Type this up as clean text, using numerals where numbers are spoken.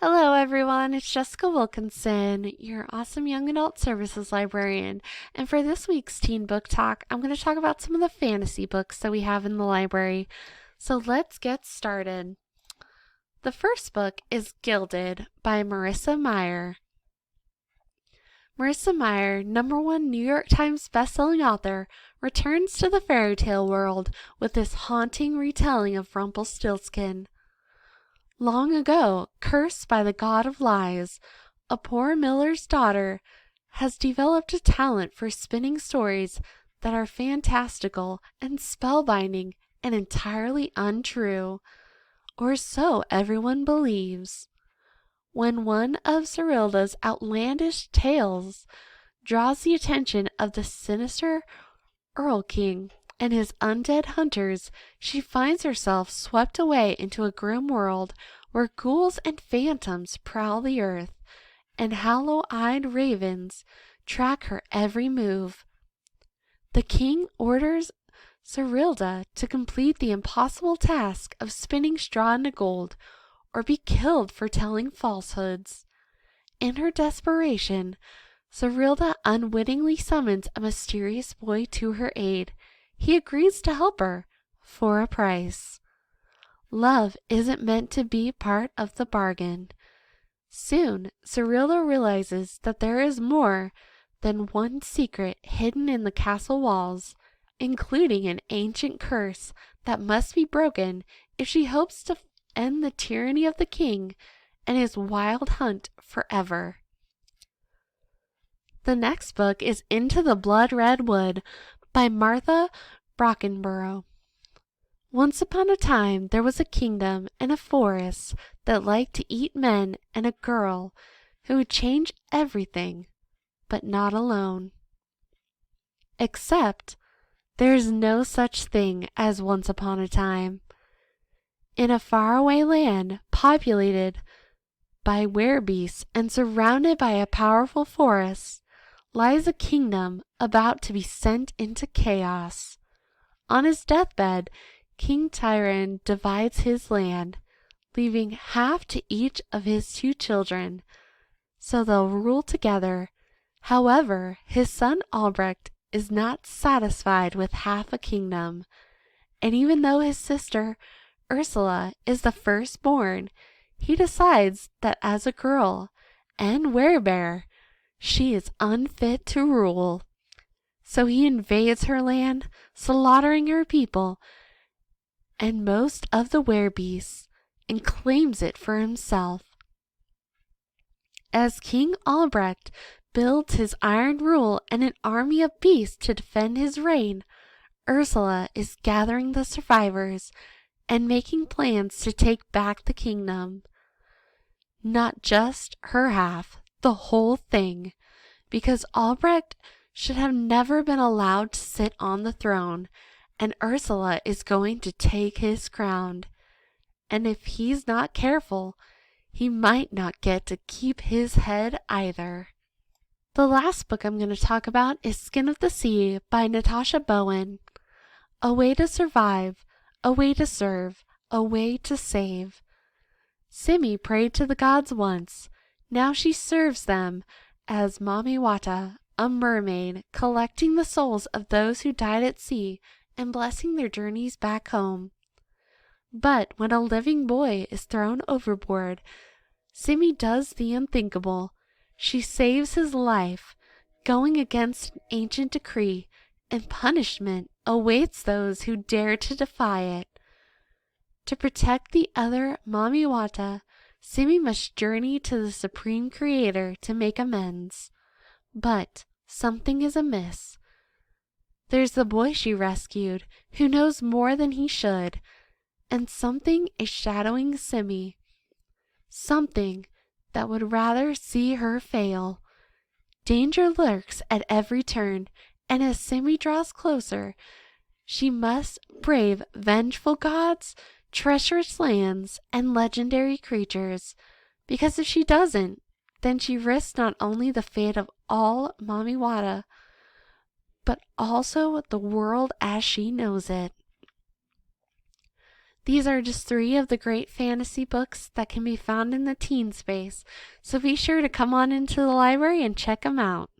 Hello, everyone. It's Jessica Wilkinson, your awesome young adult services librarian. And for this week's Teen Book Talk, I'm going to talk about some of the fantasy books that we have in the library. So let's get started. The first book is Gilded by Marissa Meyer. Marissa Meyer, #1 New York Times bestselling author, returns to the fairy tale world with this haunting retelling of Rumpelstiltskin. Long ago, cursed by the god of lies, a poor miller's daughter has developed a talent for spinning stories that are fantastical and spellbinding and entirely untrue, or so everyone believes. When one of Cerilda's outlandish tales draws the attention of the sinister Earl King and his undead hunters, she finds herself swept away into a grim world where ghouls and phantoms prowl the earth, and hollow-eyed ravens track her every move. The king orders Cerilda to complete the impossible task of spinning straw into gold, or be killed for telling falsehoods. In her desperation, Cerilda unwittingly summons a mysterious boy to her aid. He agrees to help her for a price. Love isn't meant to be part of the bargain. Soon, Cerilda realizes that there is more than one secret hidden in the castle walls, including an ancient curse that must be broken if she hopes to end the tyranny of the king and his wild hunt forever. The next book is Into the Blood-Red Wood by Martha Brockenbrough. Once upon a time there was a kingdom and a forest that liked to eat men and a girl who would change everything, but not alone. Except there is no such thing as once upon a time. In a faraway land populated by werebeasts and surrounded by a powerful forest lies a kingdom about to be sent into chaos. On his deathbed, King Tyran divides his land, leaving half to each of his 2 children, so they'll rule together. However, his son Albrecht is not satisfied with half a kingdom, and even though his sister Ursula is the firstborn, he decides that as a girl and werebear, she is unfit to rule. So he invades her land, slaughtering her people and most of the werebeasts, and claims it for himself. As King Albrecht builds his iron rule and an army of beasts to defend his reign, Ursula is gathering the survivors and making plans to take back the kingdom. Not just her half, the whole thing, because Albrecht should have never been allowed to sit on the throne, and Ursula is going to take his crown. And if he's not careful, he might not get to keep his head either. The last book I'm going to talk about is Skin of the Sea by Natasha Bowen. A way to survive, a way to serve, a way to save. Simi prayed to the gods once. Now she serves them as Mamiwata, a mermaid, collecting the souls of those who died at sea and blessing their journeys back home. But when a living boy is thrown overboard, Simi does the unthinkable. She saves his life, going against an ancient decree, and punishment awaits those who dare to defy it. To protect the other Mamiwata, Simi must journey to the Supreme Creator to make amends. But something is amiss. There's the boy she rescued, who knows more than he should, and something is shadowing Simi. Something that would rather see her fail. Danger lurks at every turn, and as Simi draws closer, she must brave vengeful gods, treacherous lands, and legendary creatures, because if she doesn't, then she risks not only the fate of all Mamiwata, but also the world as she knows it. These are just 3 of the great fantasy books that can be found in the teen space, so be sure to come on into the library and check them out.